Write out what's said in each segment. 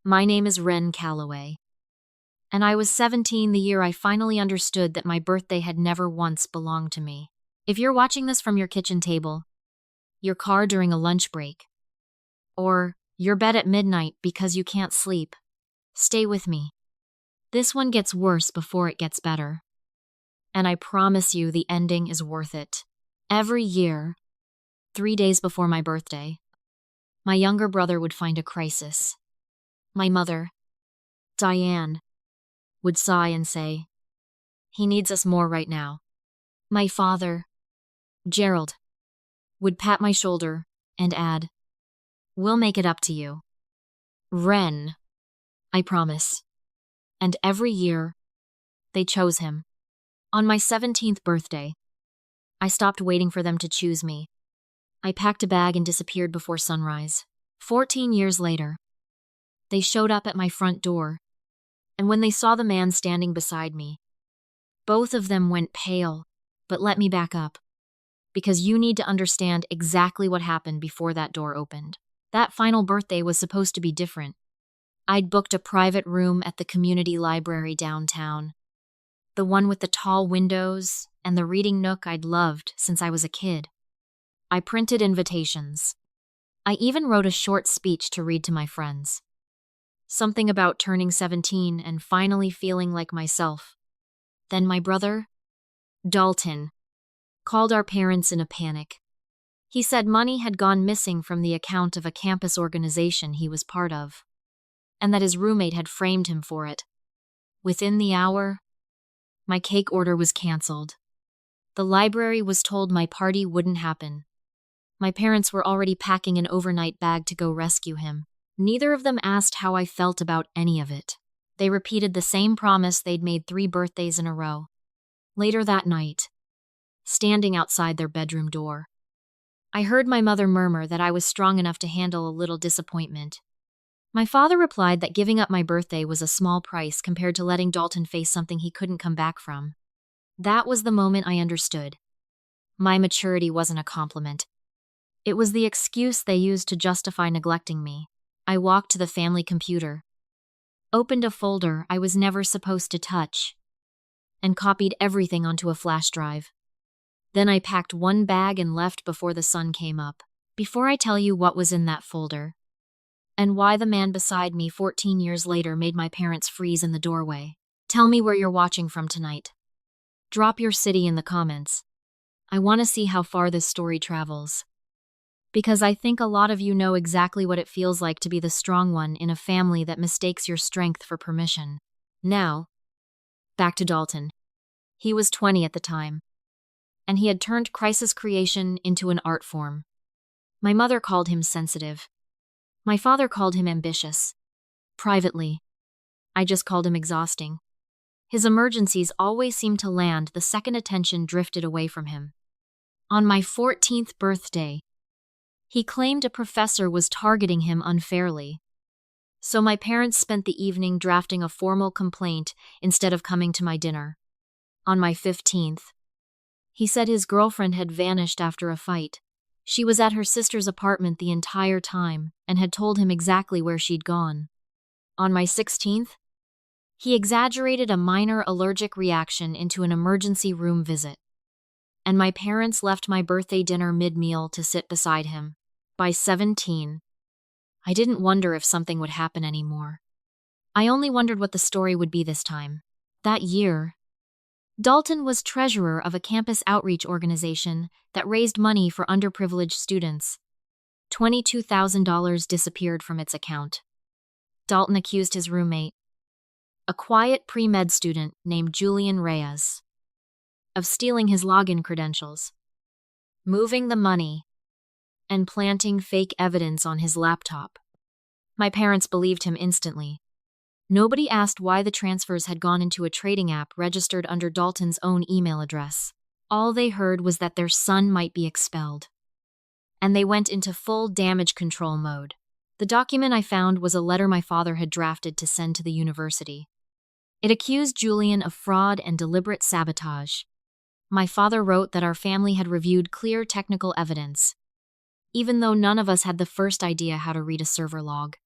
My name is Ren Calloway, and I was 17 the year I finally understood that my birthday had never once belonged to me. If you're watching this from your kitchen table, your car during a lunch break, or your bed at midnight because you can't sleep, stay with me. This one gets worse before it gets better. And I promise you the ending is worth it. Every year, 3 days before my birthday, my younger brother would find a crisis. My mother, Diane, would sigh and say, "He needs us more right now." My father, Gerald, would pat my shoulder and add, "We'll make it up to you." Ren, I promise. And every year, they chose him. On my 17th birthday, I stopped waiting for them to choose me. I packed a bag and disappeared before sunrise. 14 years later, they showed up at my front door, and when they saw the man standing beside me, both of them went pale, but let me back up, because you need to understand exactly what happened before that door opened. That final birthday was supposed to be different. I'd booked a private room at the community library downtown, the one with the tall windows and the reading nook I'd loved since I was a kid. I printed invitations. I even wrote a short speech to read to my friends. Something about turning 17 and finally feeling like myself. Then my brother, Dalton, called our parents in a panic. He said money had gone missing from the account of a campus organization he was part of, and that his roommate had framed him for it. Within the hour, my cake order was canceled. The library was told my party wouldn't happen. My parents were already packing an overnight bag to go rescue him. Neither of them asked how I felt about any of it. They repeated the same promise they'd made 3 birthdays in a row. Later that night, standing outside their bedroom door, I heard my mother murmur that I was strong enough to handle a little disappointment. My father replied that giving up my birthday was a small price compared to letting Dalton face something he couldn't come back from. That was the moment I understood. My maturity wasn't a compliment. It was the excuse they used to justify neglecting me. I walked to the family computer, opened a folder I was never supposed to touch, and copied everything onto a flash drive. Then I packed one bag and left before the sun came up. Before I tell you what was in that folder, and why the man beside me 14 years later made my parents freeze in the doorway, tell me where you're watching from tonight. Drop your city in the comments. I want to see how far this story travels. Because I think a lot of you know exactly what it feels like to be the strong one in a family that mistakes your strength for permission. Now, back to Dalton. He was 20 at the time, and he had turned crisis creation into an art form. My mother called him sensitive. My father called him ambitious. Privately, I just called him exhausting. His emergencies always seemed to land the second attention drifted away from him. On my 14th birthday, he claimed a professor was targeting him unfairly. So my parents spent the evening drafting a formal complaint instead of coming to my dinner. On my 15th, he said his girlfriend had vanished after a fight. She was at her sister's apartment the entire time and had told him exactly where she'd gone. On my 16th, he exaggerated a minor allergic reaction into an emergency room visit. And my parents left my birthday dinner mid-meal to sit beside him. By 17, I didn't wonder if something would happen anymore. I only wondered what the story would be this time. That year, Dalton was treasurer of a campus outreach organization that raised money for underprivileged students. $22,000 disappeared from its account. Dalton accused his roommate, a quiet pre-med student named Julian Reyes, of stealing his login credentials, moving the money, and planting fake evidence on his laptop. My parents believed him instantly. Nobody asked why the transfers had gone into a trading app registered under Dalton's own email address. All they heard was that their son might be expelled. And they went into full damage control mode. The document I found was a letter my father had drafted to send to the university. It accused Julian of fraud and deliberate sabotage. My father wrote that our family had reviewed clear technical evidence, even though none of us had the first idea how to read a server log.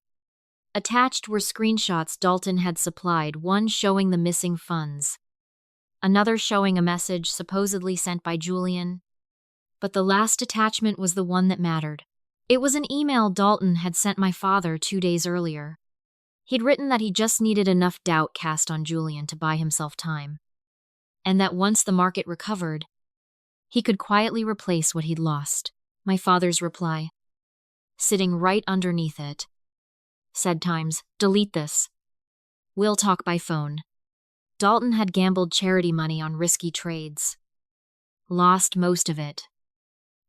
Attached were screenshots Dalton had supplied, one showing the missing funds, another showing a message supposedly sent by Julian. But the last attachment was the one that mattered. It was an email Dalton had sent my father 2 days earlier. He'd written that he just needed enough doubt cast on Julian to buy himself time, and that once the market recovered, he could quietly replace what he'd lost. My father's reply, sitting right underneath it, said times, "Delete this. We'll talk by phone." Dalton had gambled charity money on risky trades, lost most of it,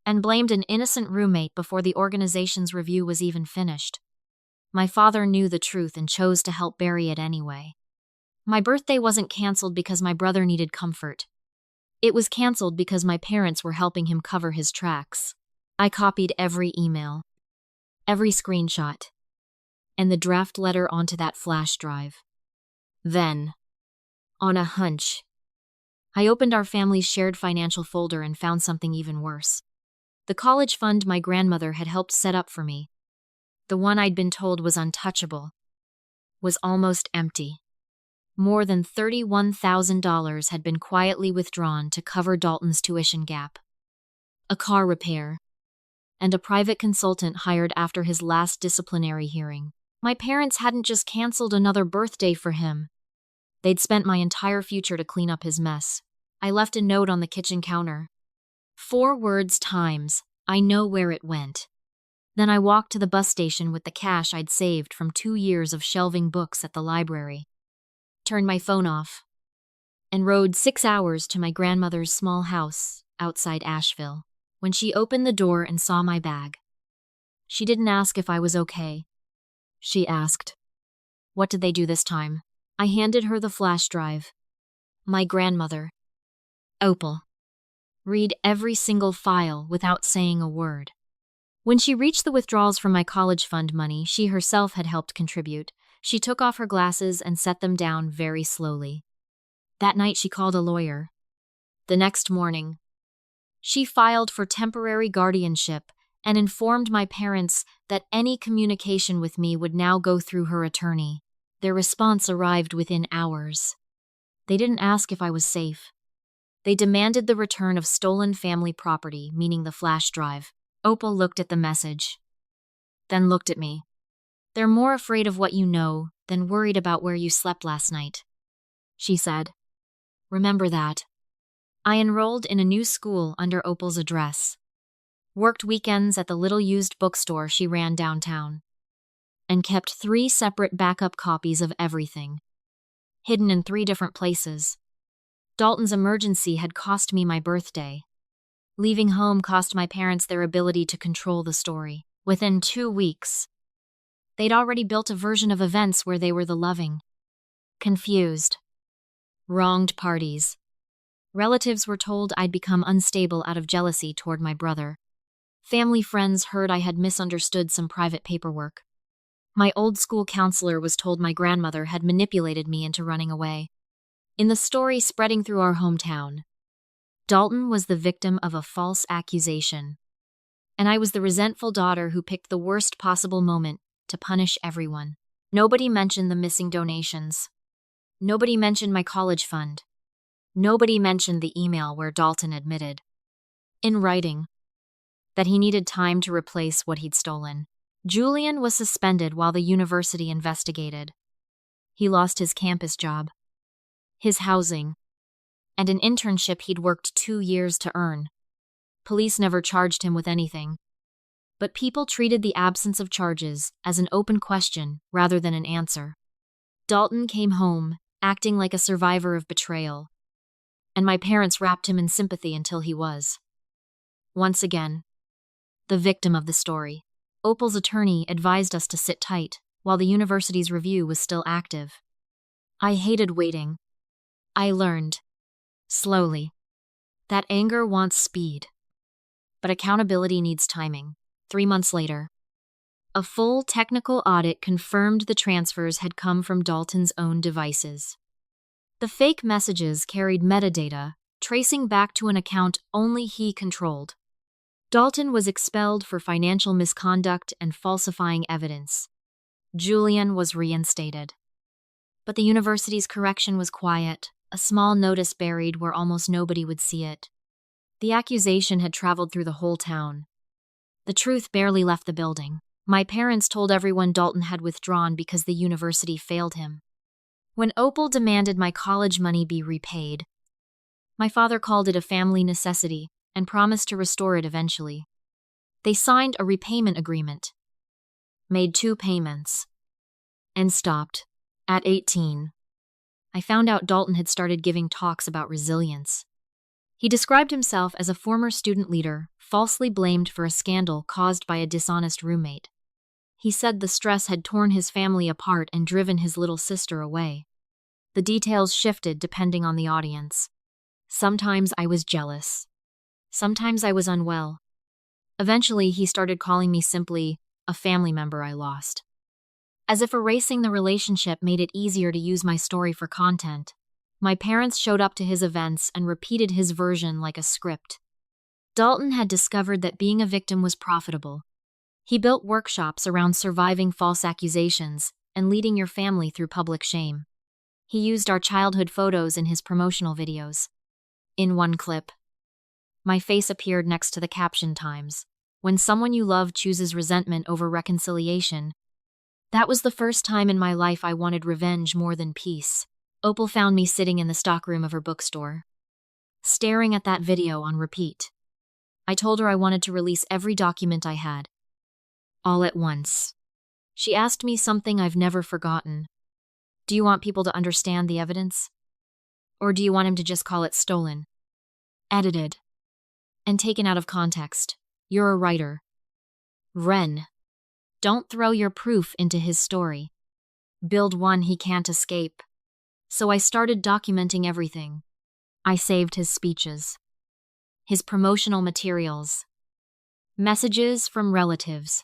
and blamed an innocent roommate before the organization's review was even finished. My father knew the truth and chose to help bury it anyway. My birthday wasn't canceled because my brother needed comfort. It was canceled because my parents were helping him cover his tracks. I copied every email, every screenshot, and the draft letter onto that flash drive. Then, on a hunch, I opened our family's shared financial folder and found something even worse. The college fund my grandmother had helped set up for me, the one I'd been told was untouchable, was almost empty. More than $31,000 had been quietly withdrawn to cover Dalton's tuition gap, a car repair, and a private consultant hired after his last disciplinary hearing. My parents hadn't just canceled another birthday for him. They'd spent my entire future to clean up his mess. I left a note on the kitchen counter. 4 words times, I know where it went. Then I walked to the bus station with the cash I'd saved from 2 years of shelving books at the library, turned my phone off, and rode 6 hours to my grandmother's small house outside Asheville. When she opened the door and saw my bag, she didn't ask if I was okay. She asked, "What did they do this time?" I handed her the flash drive. My grandmother, Opal, read every single file without saying a word. When she reached the withdrawals from my college fund money she herself had helped contribute, she took off her glasses and set them down very slowly. That night she called a lawyer. The next morning, she filed for temporary guardianship and informed my parents that any communication with me would now go through her attorney. Their response arrived within hours. They didn't ask if I was safe. They demanded the return of stolen family property, meaning the flash drive. Opal looked at the message, then looked at me. "They're more afraid of what you know than worried about where you slept last night," she said. "Remember that." I enrolled in a new school under Opal's address, worked weekends at the little used bookstore she ran downtown, and kept 3 separate backup copies of everything, hidden in 3 different places. Dalton's emergency had cost me my birthday. Leaving home cost my parents their ability to control the story. Within 2 weeks, they'd already built a version of events where they were the loving, confused, wronged parties. Relatives were told I'd become unstable out of jealousy toward my brother. Family friends heard I had misunderstood some private paperwork. My old school counselor was told my grandmother had manipulated me into running away. In the story spreading through our hometown, Dalton was the victim of a false accusation, and I was the resentful daughter who picked the worst possible moment to punish everyone. Nobody mentioned the missing donations. Nobody mentioned my college fund. Nobody mentioned the email where Dalton admitted, in writing, that he needed time to replace what he'd stolen. Julian was suspended while the university investigated. He lost his campus job, his housing, and an internship he'd worked 2 years to earn. Police never charged him with anything, but people treated the absence of charges as an open question rather than an answer. Dalton came home, acting like a survivor of betrayal, and my parents wrapped him in sympathy until he was, once again, the victim of the story. Opal's attorney advised us to sit tight while the university's review was still active. I hated waiting. I learned, slowly, that anger wants speed, but accountability needs timing. 3 months later, a full technical audit confirmed the transfers had come from Dalton's own devices. The fake messages carried metadata, tracing back to an account only he controlled. Dalton was expelled for financial misconduct and falsifying evidence. Julian was reinstated. But the university's correction was quiet, a small notice buried where almost nobody would see it. The accusation had traveled through the whole town. The truth barely left the building. My parents told everyone Dalton had withdrawn because the university failed him. When Opal demanded my college money be repaid, my father called it a family necessity and promised to restore it eventually. They signed a repayment agreement, made 2 payments, and stopped. At 18, I found out Dalton had started giving talks about resilience. He described himself as a former student leader, falsely blamed for a scandal caused by a dishonest roommate. He said the stress had torn his family apart and driven his little sister away. The details shifted depending on the audience. Sometimes I was jealous. Sometimes I was unwell. Eventually, he started calling me simply a family member I lost. As if erasing the relationship made it easier to use my story for content, my parents showed up to his events and repeated his version like a script. Dalton had discovered that being a victim was profitable. He built workshops around surviving false accusations and leading your family through public shame. He used our childhood photos in his promotional videos. In one clip, my face appeared next to the caption times, "When someone you love chooses resentment over reconciliation." That was the first time in my life I wanted revenge more than peace. Opal found me sitting in the stockroom of her bookstore, staring at that video on repeat. I told her I wanted to release every document I had, all at once. She asked me something I've never forgotten. Do you want people to understand the evidence? Or do you want him to just call it stolen, edited, and taken out of context? You're a writer. Ren, don't throw your proof into his story. Build one he can't escape. So I started documenting everything. I saved his speeches, his promotional materials, messages from relatives,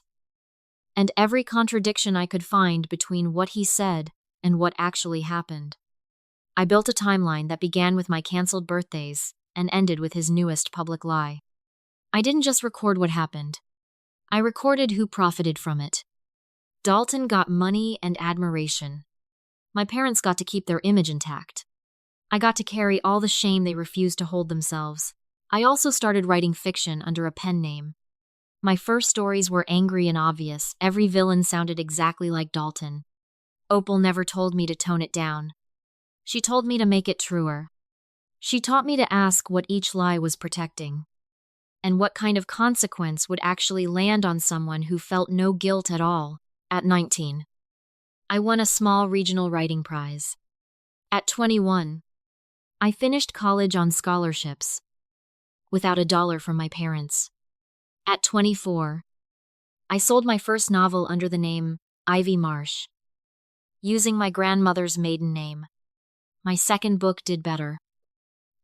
and every contradiction I could find between what he said and what actually happened. I built a timeline that began with my canceled birthdays and ended with his newest public lie. I didn't just record what happened. I recorded who profited from it. Dalton got money and admiration. My parents got to keep their image intact. I got to carry all the shame they refused to hold themselves. I also started writing fiction under a pen name. My first stories were angry and obvious. Every villain sounded exactly like Dalton. Opal never told me to tone it down. She told me to make it truer. She taught me to ask what each lie was protecting, and what kind of consequence would actually land on someone who felt no guilt at all. At 19, I won a small regional writing prize. At 21, I finished college on scholarships, without a dollar from my parents. At 24, I sold my first novel under the name Ivy Marsh, using my grandmother's maiden name. My second book did better.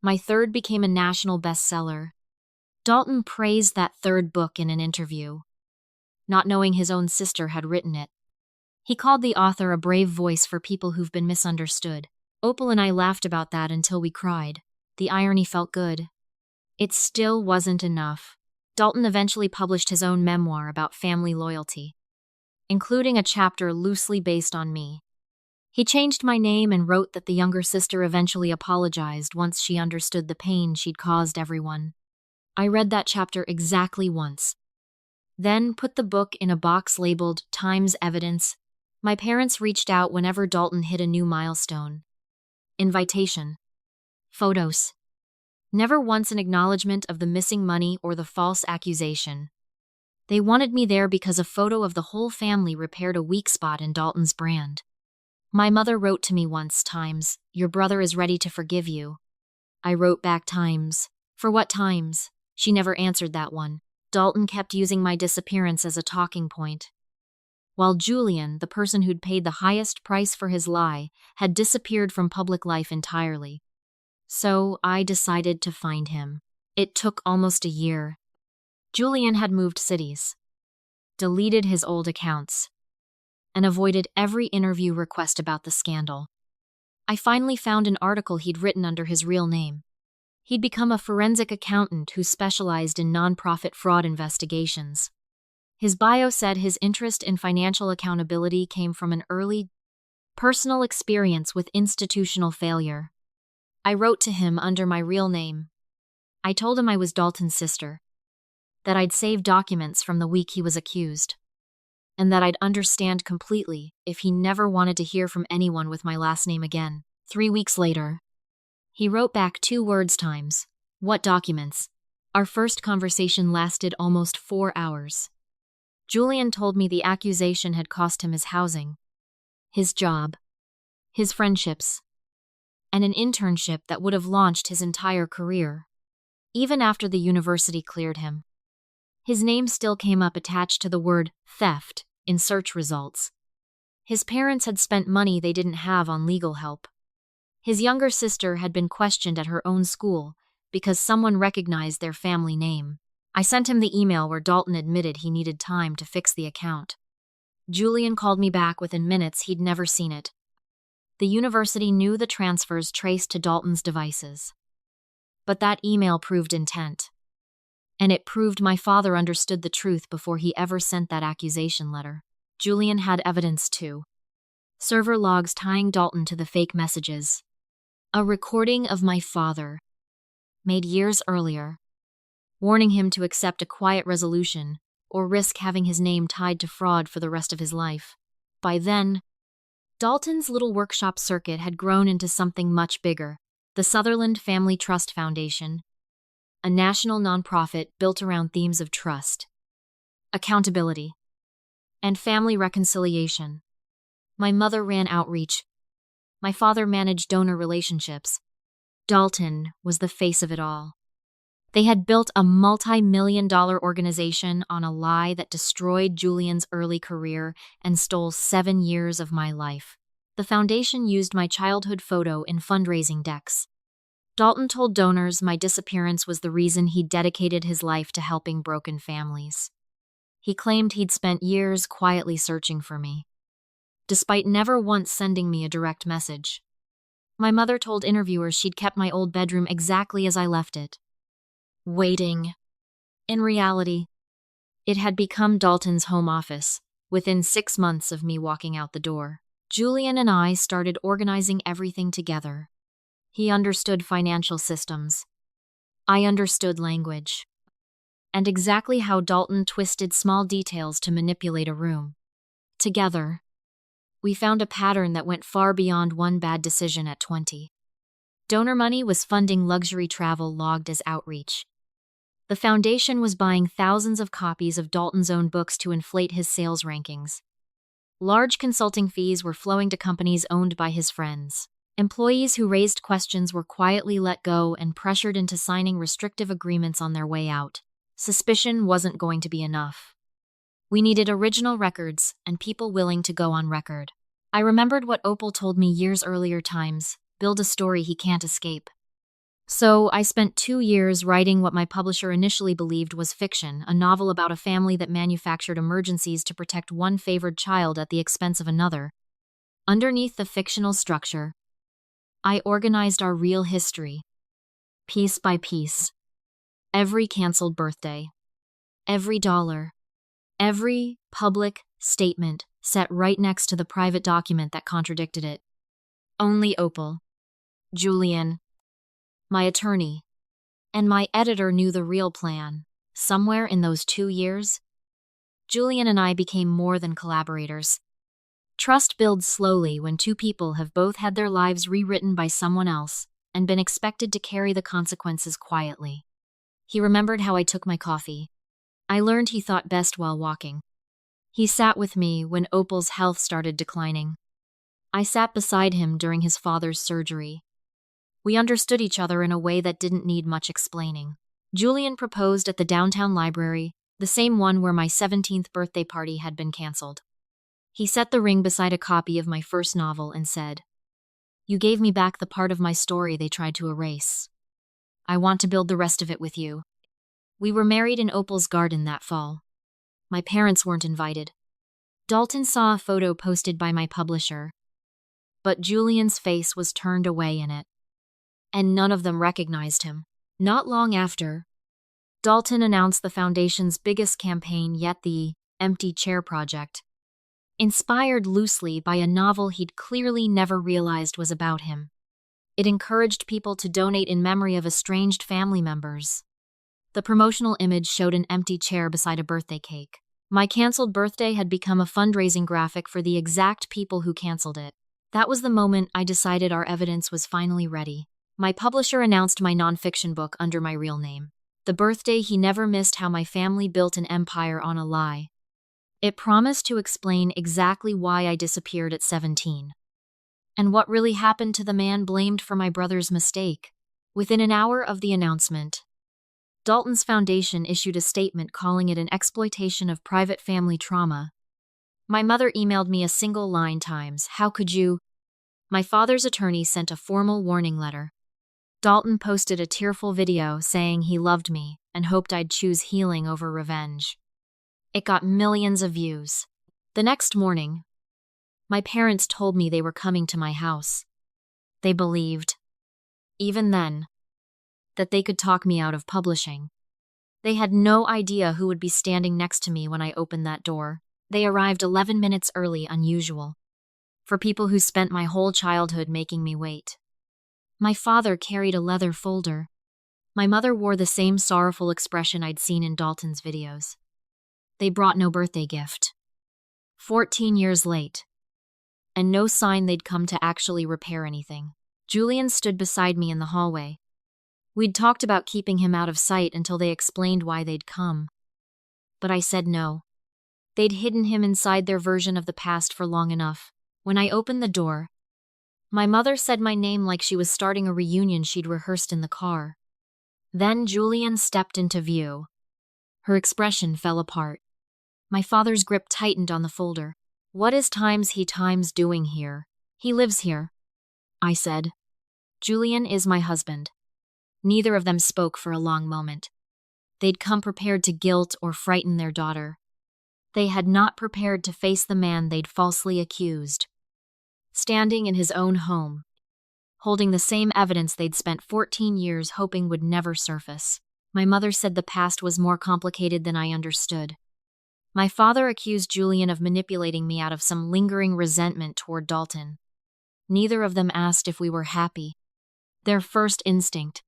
My third became a national bestseller. Dalton praised that third book in an interview, not knowing his own sister had written it. He called the author a brave voice for people who've been misunderstood. Opal and I laughed about that until we cried. The irony felt good. It still wasn't enough. Dalton eventually published his own memoir about family loyalty, including a chapter loosely based on me. He changed my name and wrote that the younger sister eventually apologized once she understood the pain she'd caused everyone. I read that chapter exactly once, then put the book in a box labeled Times Evidence. My parents reached out whenever Dalton hit a new milestone. Invitation. Photos. Never once an acknowledgement of the missing money or the false accusation. They wanted me there because a photo of the whole family repaired a weak spot in Dalton's brand. My mother wrote to me once, Times, your brother is ready to forgive you. I wrote back, Times. For what times? She never answered that one. Dalton kept using my disappearance as a talking point, while Julian, the person who'd paid the highest price for his lie, had disappeared from public life entirely. So I decided to find him. It took almost a year. Julian had moved cities, deleted his old accounts, and avoided every interview request about the scandal. I finally found an article he'd written under his real name. He'd become a forensic accountant who specialized in nonprofit fraud investigations. His bio said his interest in financial accountability came from an early personal experience with institutional failure. I wrote to him under my real name. I told him I was Dalton's sister, that I'd saved documents from the week he was accused, and that I'd understand completely if he never wanted to hear from anyone with my last name again. 3 weeks later, he wrote back 2 words times. What documents? Our first conversation lasted almost 4 hours. Julian told me the accusation had cost him his housing, his job, his friendships, and an internship that would have launched his entire career. Even after the university cleared him, his name still came up attached to the word theft in search results. His parents had spent money they didn't have on legal help. His younger sister had been questioned at her own school because someone recognized their family name. I sent him the email where Dalton admitted he needed time to fix the account. Julian called me back within minutes. He'd never seen it. The university knew the transfers traced to Dalton's devices. But that email proved intent. And it proved my father understood the truth before he ever sent that accusation letter. Julian had evidence too. Server logs tying Dalton to the fake messages. A recording of my father, made years earlier, warning him to accept a quiet resolution or risk having his name tied to fraud for the rest of his life. By then, Dalton's little workshop circuit had grown into something much bigger, the Sutherland Family Trust Foundation, a national nonprofit built around themes of trust, accountability, and family reconciliation. My mother ran outreach. My father managed donor relationships. Dalton was the face of it all. They had built a multi-million-dollar organization on a lie that destroyed Julian's early career and stole 7 years of my life. The foundation used my childhood photo in fundraising decks. Dalton told donors my disappearance was the reason he'd dedicated his life to helping broken families. He claimed he'd spent years quietly searching for me, despite never once sending me a direct message. My mother told interviewers she'd kept my old bedroom exactly as I left it, waiting. In reality, it had become Dalton's home office within 6 months of me walking out the door. Julian and I started organizing everything together. He understood financial systems. I understood language. And exactly how Dalton twisted small details to manipulate a room. Together, we found a pattern that went far beyond one bad decision at 20. Donor money was funding luxury travel logged as outreach. The foundation was buying thousands of copies of Dalton's own books to inflate his sales rankings. Large consulting fees were flowing to companies owned by his friends. Employees who raised questions were quietly let go and pressured into signing restrictive agreements on their way out. Suspicion wasn't going to be enough. We needed original records and people willing to go on record. I remembered what Opal told me years earlier times, build a story he can't escape. So I spent 2 years writing what my publisher initially believed was fiction, a novel about a family that manufactured emergencies to protect one favored child at the expense of another. Underneath the fictional structure, I organized our real history, piece by piece. Every canceled birthday, every dollar, every public statement set right next to the private document that contradicted it. Only Opal, Julian, my attorney, and my editor knew the real plan. Somewhere in those 2 years, Julian and I became more than collaborators. Trust builds slowly when 2 people have both had their lives rewritten by someone else and been expected to carry the consequences quietly. He remembered how I took my coffee. I learned he thought best while walking. He sat with me when Opal's health started declining. I sat beside him during his father's surgery. We understood each other in a way that didn't need much explaining. Julian proposed at the downtown library, the same one where my 17th birthday party had been canceled. He set the ring beside a copy of my first novel and said, "You gave me back the part of my story they tried to erase. I want to build the rest of it with you." We were married in Opal's garden that fall. My parents weren't invited. Dalton saw a photo posted by my publisher, but Julian's face was turned away in it, and none of them recognized him. Not long after, Dalton announced the foundation's biggest campaign yet, the empty chair project, inspired loosely by a novel he'd clearly never realized was about him. It encouraged people to donate in memory of estranged family members. The promotional image showed an empty chair beside a birthday cake. My canceled birthday had become a fundraising graphic for the exact people who canceled it. That was the moment I decided our evidence was finally ready. My publisher announced my nonfiction book under my real name. The Birthday He Never Missed: How My Family Built an Empire on a Lie. It promised to explain exactly why I disappeared at 17. And what really happened to the man blamed for my brother's mistake. Within an hour of the announcement, Dalton's foundation issued a statement calling it an exploitation of private family trauma. My mother emailed me a single line times, "How could you?" My father's attorney sent a formal warning letter. Dalton posted a tearful video saying he loved me and hoped I'd choose healing over revenge. It got millions of views. The next morning, my parents told me they were coming to my house. They believed, even then, that they could talk me out of publishing. They had no idea who would be standing next to me when I opened that door. They arrived 11 minutes early, unusual for people who spent my whole childhood making me wait. My father carried a leather folder. My mother wore the same sorrowful expression I'd seen in Dalton's videos. They brought no birthday gift. 14 years late, and no sign they'd come to actually repair anything. Julian stood beside me in the hallway. We'd talked about keeping him out of sight until they explained why they'd come. But I said no. They'd hidden him inside their version of the past for long enough. When I opened the door, my mother said my name like she was starting a reunion she'd rehearsed in the car. Then Julian stepped into view. Her expression fell apart. My father's grip tightened on the folder. "What is he doing here? He lives here," I said. "Julian is my husband." Neither of them spoke for a long moment. They'd come prepared to guilt or frighten their daughter. They had not prepared to face the man they'd falsely accused. Standing in his own home, holding the same evidence they'd spent 14 years hoping would never surface. My mother said the past was more complicated than I understood. My father accused Julian of manipulating me out of some lingering resentment toward Dalton. Neither of them asked if we were happy. Their first instinct,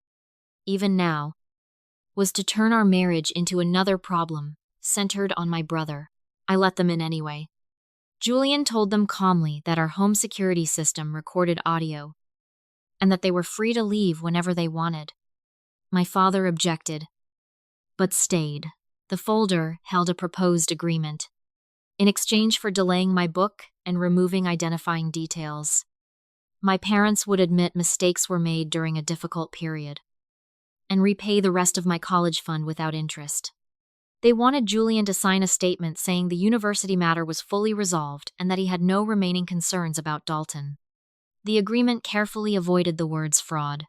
even now, was to turn our marriage into another problem, centered on my brother. I let them in anyway. Julian told them calmly that our home security system recorded audio, and that they were free to leave whenever they wanted. My father objected, but stayed. The folder held a proposed agreement. In exchange for delaying my book and removing identifying details, my parents would admit mistakes were made during a difficult period and repay the rest of my college fund without interest. They wanted Julian to sign a statement saying the university matter was fully resolved and that he had no remaining concerns about Dalton. The agreement carefully avoided the words fraud,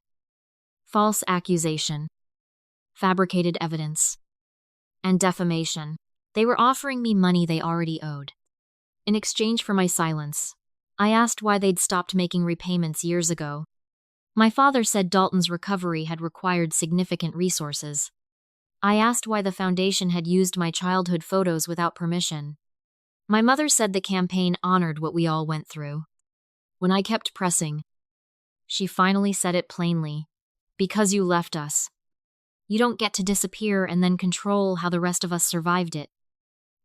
false accusation, fabricated evidence, and defamation. They were offering me money they already owed. In exchange for my silence, I asked why they'd stopped making repayments years ago. My father said Dalton's recovery had required significant resources. I asked why the foundation had used my childhood photos without permission. My mother said the campaign honored what we all went through. When I kept pressing, she finally said it plainly. "Because you left us. You don't get to disappear and then control how the rest of us survived it."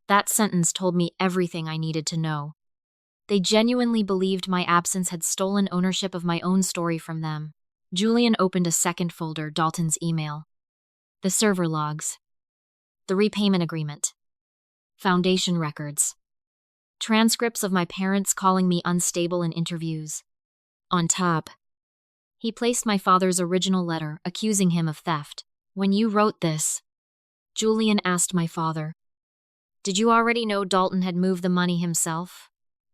That sentence told me everything I needed to know. They genuinely believed my absence had stolen ownership of my own story from them. Julian opened a second folder, Dalton's email, the server logs, the repayment agreement, foundation records, transcripts of my parents calling me unstable in interviews. On top, he placed my father's original letter accusing him of theft. "When you wrote this," Julian asked my father, "did you already know Dalton had moved the money himself?"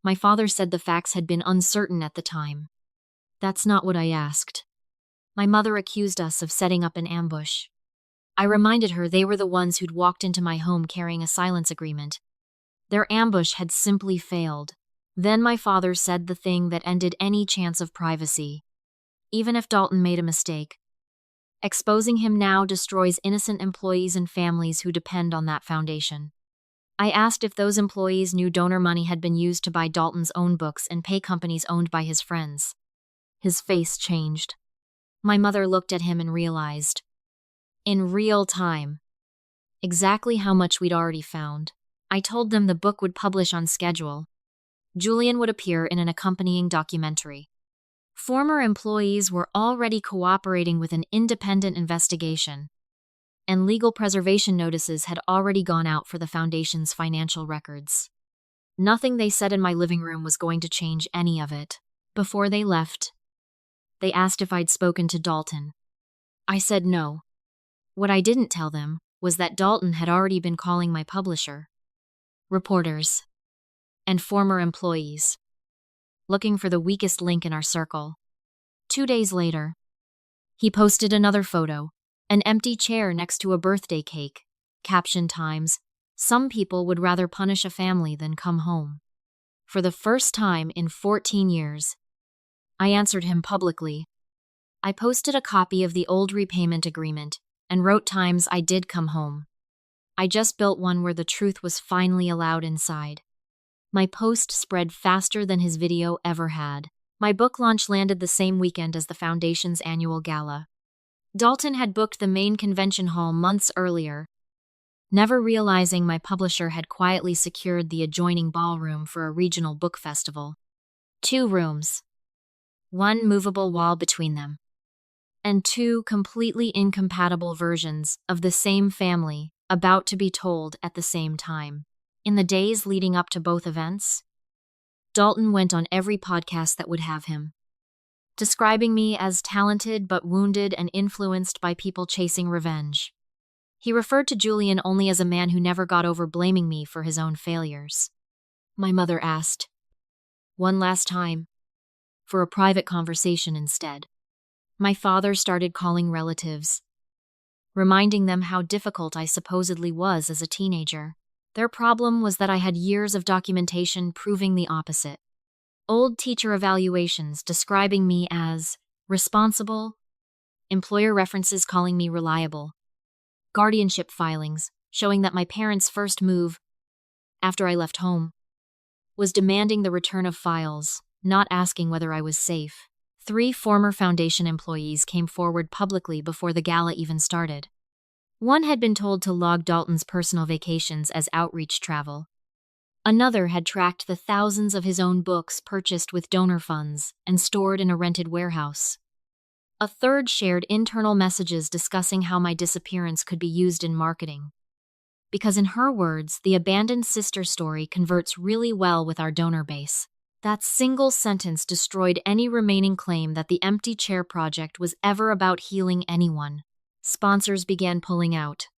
My father said the facts had been uncertain at the time. "That's not what I asked." My mother accused us of setting up an ambush. I reminded her they were the ones who'd walked into my home carrying a silence agreement. Their ambush had simply failed. Then my father said the thing that ended any chance of privacy. Even if Dalton made a mistake, exposing him now destroys innocent employees and families who depend on that foundation. I asked if those employees knew donor money had been used to buy Dalton's own books and pay companies owned by his friends. His face changed. My mother looked at him and realized, in real time, exactly how much we'd already found. I told them the book would publish on schedule. Julian would appear in an accompanying documentary. Former employees were already cooperating with an independent investigation, and legal preservation notices had already gone out for the Foundation's financial records. Nothing they said in my living room was going to change any of it. Before they left, they asked if I'd spoken to Dalton. I said no. What I didn't tell them was that Dalton had already been calling my publisher, reporters, and former employees, looking for the weakest link in our circle. 2 days later, he posted another photo, an empty chair next to a birthday cake. Caption times, "Some people would rather punish a family than come home." For the first time in 14 years, I answered him publicly. I posted a copy of the old repayment agreement and wrote times I did come home. I just built one where the truth was finally allowed inside. My post spread faster than his video ever had. My book launch landed the same weekend as the Foundation's annual gala. Dalton had booked the main convention hall months earlier, never realizing my publisher had quietly secured the adjoining ballroom for a regional book festival. 2 rooms, 1 movable wall between them, and 2 completely incompatible versions of the same family about to be told at the same time. In the days leading up to both events, Dalton went on every podcast that would have him, describing me as talented but wounded and influenced by people chasing revenge. He referred to Julian only as a man who never got over blaming me for his own failures. My mother asked, one last time, for a private conversation instead. My father started calling relatives, reminding them how difficult I supposedly was as a teenager. Their problem was that I had years of documentation proving the opposite. Old teacher evaluations describing me as responsible, employer references calling me reliable, guardianship filings showing that my parents' first move, after I left home, was demanding the return of files, not asking whether I was safe. 3 former Foundation employees came forward publicly before the gala even started. One had been told to log Dalton's personal vacations as outreach travel. Another had tracked the thousands of his own books purchased with donor funds and stored in a rented warehouse. A third shared internal messages discussing how my disappearance could be used in marketing. Because in her words, the abandoned sister story converts really well with our donor base. That single sentence destroyed any remaining claim that the Empty Chair Project was ever about healing anyone. Sponsors began pulling out.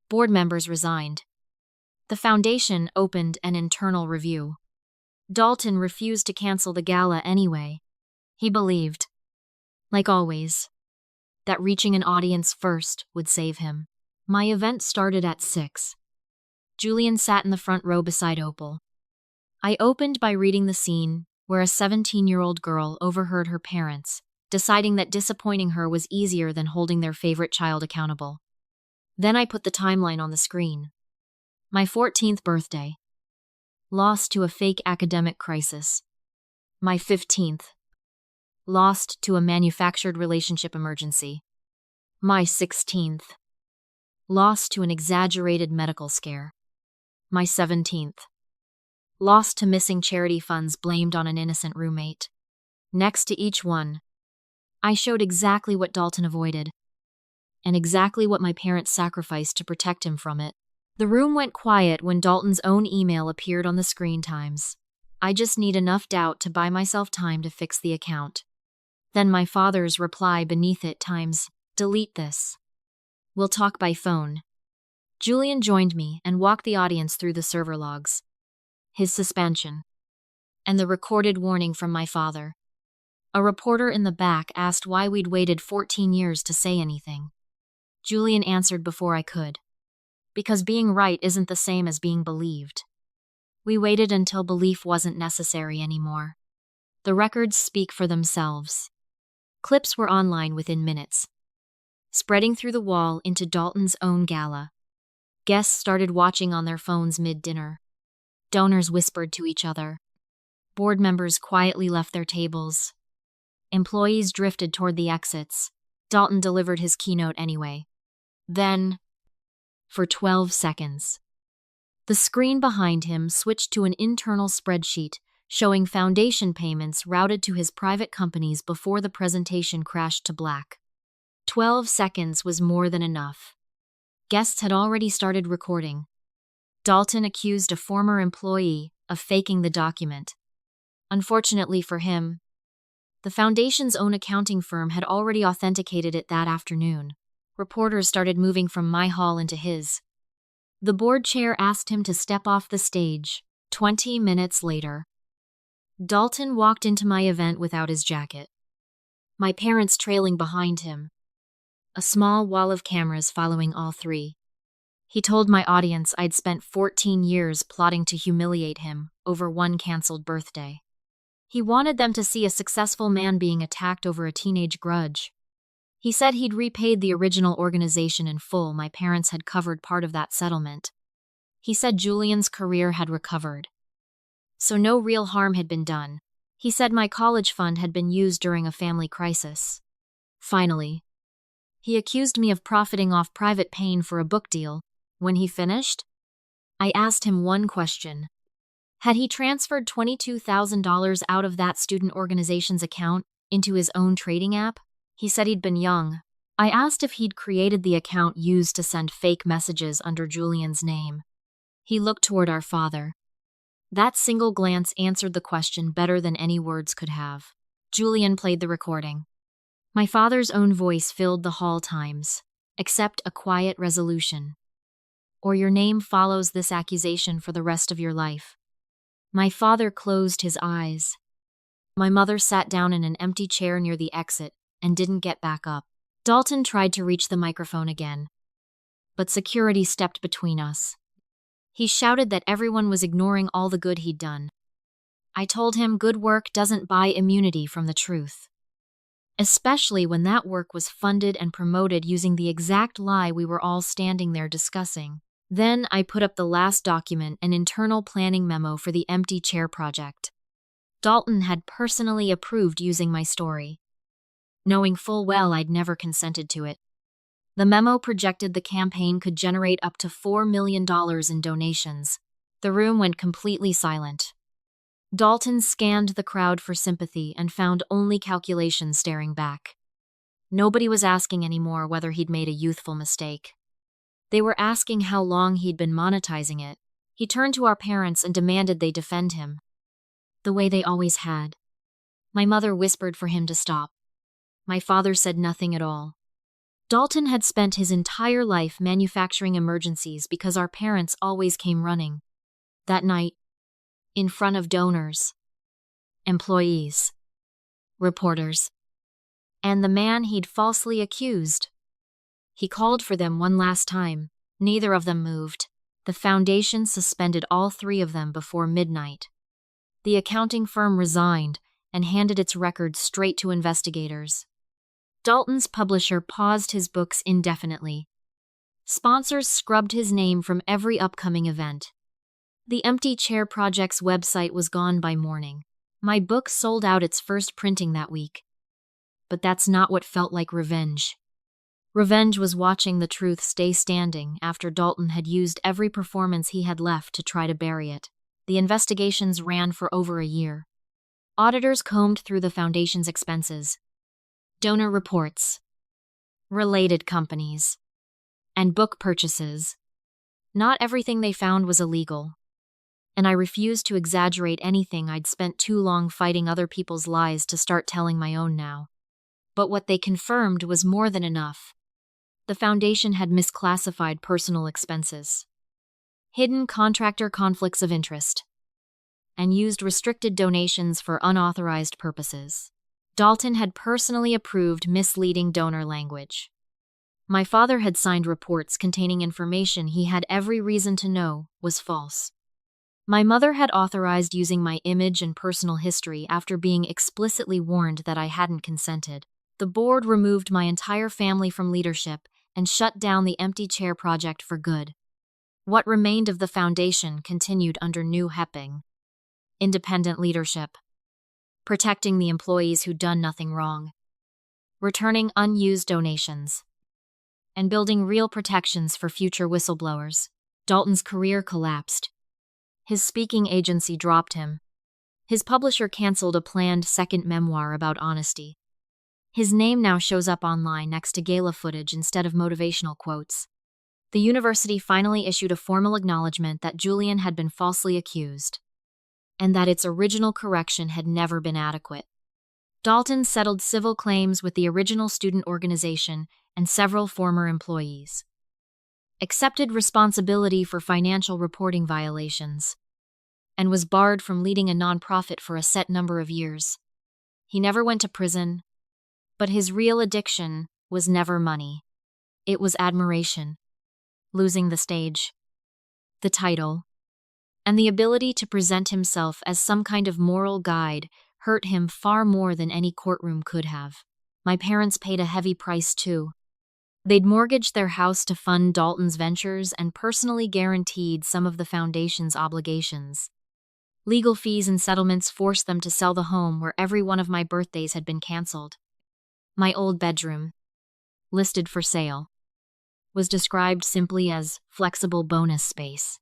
Board members resigned. The Foundation opened an internal review. Dalton refused to cancel the gala anyway. He believed, like always, that reaching an audience first would save him. My event started at 6. Julian sat in the front row beside Opal. I opened by reading the scene where a 17-year-old girl overheard her parents, deciding that disappointing her was easier than holding their favorite child accountable. Then I put the timeline on the screen. My 14th birthday. Lost to a fake academic crisis. My 15th. Lost to a manufactured relationship emergency. My 16th. Lost to an exaggerated medical scare. My 17th. Lost to missing charity funds blamed on an innocent roommate. Next to each one, I showed exactly what Dalton avoided, and exactly what my parents sacrificed to protect him from it. The room went quiet when Dalton's own email appeared on the screen times. I just need enough doubt to buy myself time to fix the account. Then my father's reply beneath it times, delete this. We'll talk by phone. Julian joined me and walked the audience through the server logs. His suspension, and the recorded warning from my father. A reporter in the back asked why we'd waited 14 years to say anything. Julian answered before I could. Because being right isn't the same as being believed. We waited until belief wasn't necessary anymore. The records speak for themselves. Clips were online within minutes, spreading through the wall into Dalton's own gala. Guests started watching on their phones mid-dinner. Donors whispered to each other. Board members quietly left their tables. Employees drifted toward the exits. Dalton delivered his keynote anyway. Then, for 12 seconds, the screen behind him switched to an internal spreadsheet showing foundation payments routed to his private companies before the presentation crashed to black. 12 seconds was more than enough. Guests had already started recording. Dalton accused a former employee of faking the document. Unfortunately for him, the foundation's own accounting firm had already authenticated it that afternoon. Reporters started moving from my hall into his. The board chair asked him to step off the stage. 20 minutes later, Dalton walked into my event without his jacket, my parents trailing behind him, a small wall of cameras following all three. He told my audience I'd spent 14 years plotting to humiliate him over one canceled birthday. He wanted them to see a successful man being attacked over a teenage grudge. He said he'd repaid the original organization in full. My parents had covered part of that settlement. He said Julian's career had recovered, so no real harm had been done. He said my college fund had been used during a family crisis. Finally, he accused me of profiting off private pain for a book deal. When he finished, I asked him one question. Had he transferred $22,000 out of that student organization's account into his own trading app? He said he'd been young. I asked if he'd created the account used to send fake messages under Julian's name. He looked toward our father. That single glance answered the question better than any words could have. Julian played the recording. My father's own voice filled the hall times. Accept a quiet resolution, or your name follows this accusation for the rest of your life. My father closed his eyes. My mother sat down in an empty chair near the exit and didn't get back up. Dalton tried to reach the microphone again, but security stepped between us. He shouted that everyone was ignoring all the good he'd done. I told him good work doesn't buy immunity from the truth, especially when that work was funded and promoted using the exact lie we were all standing there discussing. Then I put up the last document, an internal planning memo for the empty chair project. Dalton had personally approved using my story, knowing full well I'd never consented to it. The memo projected the campaign could generate up to $4 million in donations. The room went completely silent. Dalton scanned the crowd for sympathy and found only calculations staring back. Nobody was asking anymore whether he'd made a youthful mistake. They were asking how long he'd been monetizing it. He turned to our parents and demanded they defend him, the way they always had. My mother whispered for him to stop. My father said nothing at all. Dalton had spent his entire life manufacturing emergencies because our parents always came running. That night, in front of donors, employees, reporters, and the man he'd falsely accused, he called for them one last time. Neither of them moved. The foundation suspended all three of them before midnight. The accounting firm resigned and handed its records straight to investigators. Dalton's publisher paused his books indefinitely. Sponsors scrubbed his name from every upcoming event. The Empty Chair Project's website was gone by morning. My book sold out its first printing that week. But that's not what felt like revenge. Revenge was watching the truth stay standing after Dalton had used every performance he had left to try to bury it. The investigations ran for over a year. Auditors combed through the foundation's expenses, donor reports, related companies, and book purchases. Not everything they found was illegal, and I refused to exaggerate anything I'd spent too long fighting other people's lies to start telling my own now. But what they confirmed was more than enough. The foundation had misclassified personal expenses, hidden contractor conflicts of interest, and used restricted donations for unauthorized purposes. Dalton had personally approved misleading donor language. My father had signed reports containing information he had every reason to know was false. My mother had authorized using my image and personal history after being explicitly warned that I hadn't consented. The board removed my entire family from leadership and shut down the Empty Chair Project for good. What remained of the foundation continued under new Hepping. Independent leadership. Protecting the employees who'd done nothing wrong. Returning unused donations. And building real protections for future whistleblowers. Dalton's career collapsed. His speaking agency dropped him. His publisher canceled a planned second memoir about honesty. His name now shows up online next to gala footage instead of motivational quotes. The university finally issued a formal acknowledgement that Julian had been falsely accused, and that its original correction had never been adequate. Dalton settled civil claims with the original student organization and several former employees. Accepted responsibility for financial reporting violations, and was barred from leading a nonprofit for a set number of years. He never went to prison, but his real addiction was never money. It was admiration, losing the stage, the title, and the ability to present himself as some kind of moral guide hurt him far more than any courtroom could have. My parents paid a heavy price too. They'd mortgaged their house to fund Dalton's ventures and personally guaranteed some of the foundation's obligations. Legal fees and settlements forced them to sell the home where every one of my birthdays had been canceled. My old bedroom, listed for sale, was described simply as flexible bonus space.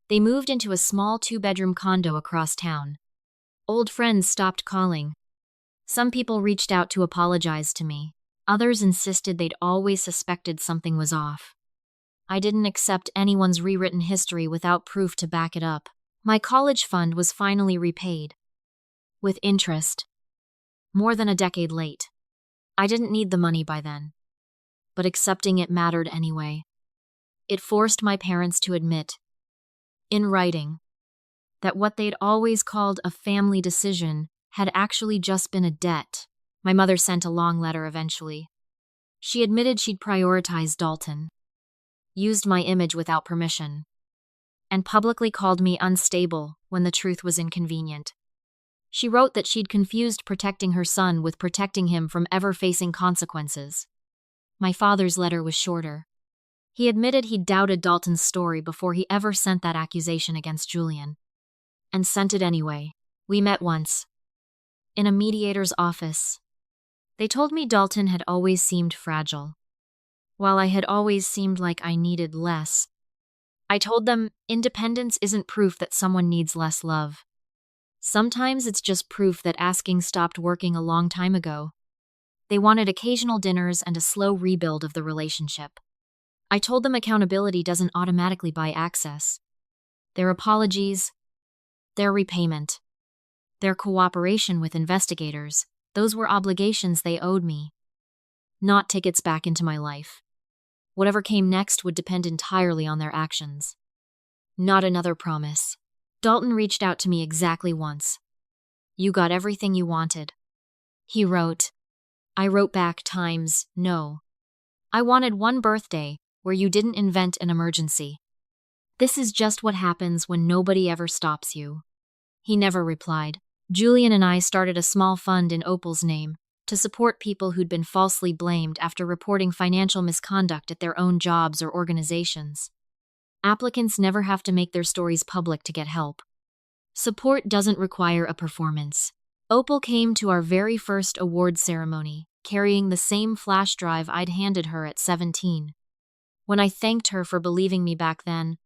They moved into a small 2-bedroom condo across town. Old friends stopped calling. Some people reached out to apologize to me. Others insisted they'd always suspected something was off. I didn't accept anyone's rewritten history without proof to back it up. My college fund was finally repaid. With interest. More than a decade late. I didn't need the money by then. But accepting it mattered anyway. It forced my parents to admit, in writing, that what they'd always called a family decision had actually just been a debt. My mother sent a long letter eventually. She admitted she'd prioritized Dalton, used my image without permission, and publicly called me unstable when the truth was inconvenient. She wrote that she'd confused protecting her son with protecting him from ever facing consequences. My father's letter was shorter. He admitted he'd doubted Dalton's story before he ever sent that accusation against Julian. And sent it anyway. We met once. In a mediator's office. They told me Dalton had always seemed fragile, while I had always seemed like I needed less. I told them independence isn't proof that someone needs less love. Sometimes it's just proof that asking stopped working a long time ago. They wanted occasional dinners and a slow rebuild of the relationship. I told them accountability doesn't automatically buy access. Their apologies, their repayment, their cooperation with investigators, those were obligations they owed me. Not tickets back into my life. Whatever came next would depend entirely on their actions. Not another promise. Dalton reached out to me exactly once. You got everything you wanted. He wrote. I wrote back times, no. I wanted one birthday where you didn't invent an emergency. This is just what happens when nobody ever stops you. He never replied. Julian and I started a small fund in Opal's name to support people who'd been falsely blamed after reporting financial misconduct at their own jobs or organizations. Applicants never have to make their stories public to get help. Support doesn't require a performance. Opal came to our very first award ceremony, carrying the same flash drive I'd handed her at 17. When I thanked her for believing me back then,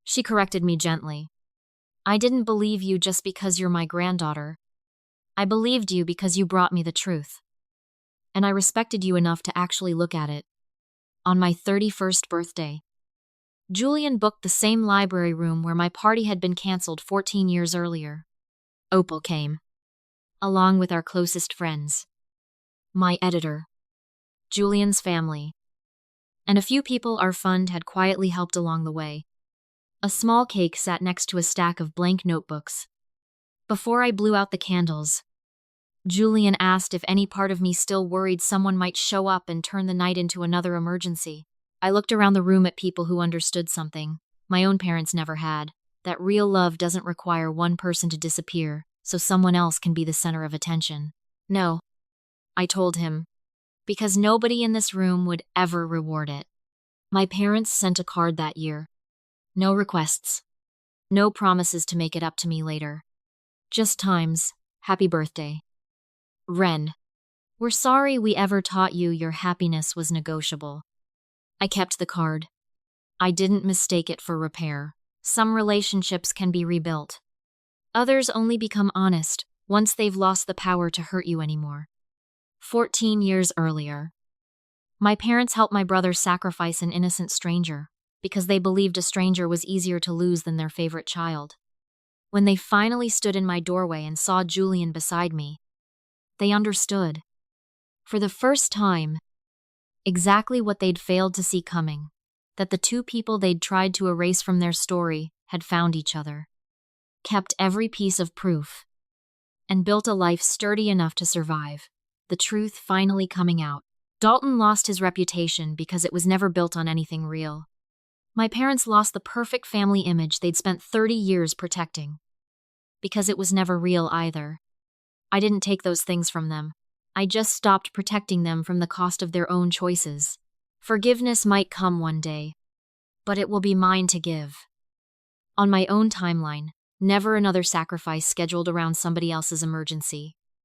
she corrected me gently. I didn't believe you just because you're my granddaughter. I believed you because you brought me the truth. And I respected you enough to actually look at it. On my 31st birthday, Julian booked the same library room where my party had been canceled 14 years earlier. Opal came, along with our closest friends, my editor, Julian's family, and a few people our fund had quietly helped along the way. A small cake sat next to a stack of blank notebooks. Before I blew out the candles, Julian asked if any part of me still worried someone might show up and turn the night into another emergency. I looked around the room at people who understood something my own parents never had, that real love doesn't require one person to disappear so someone else can be the center of attention. No, I told him, because nobody in this room would ever reward it. My parents sent a card that year. No requests. No promises to make it up to me later. Just times. Happy birthday. Ren. We're sorry we ever taught you your happiness was negotiable. I kept the card. I didn't mistake it for repair. Some relationships can be rebuilt. Others only become honest once they've lost the power to hurt you anymore. 14 years earlier. My parents helped my brother sacrifice an innocent stranger because they believed a stranger was easier to lose than their favorite child. When they finally stood in my doorway and saw Julian beside me, they understood. For the first time, exactly what they'd failed to see coming, that the two people they'd tried to erase from their story had found each other, kept every piece of proof, and built a life sturdy enough to survive, the truth finally coming out. Dalton lost his reputation because it was never built on anything real. My parents lost the perfect family image they'd spent 30 years protecting, because it was never real either. I didn't take those things from them. I just stopped protecting them from the cost of their own choices. Forgiveness might come one day, but it will be mine to give. On my own timeline, never another sacrifice scheduled around somebody else's emergency.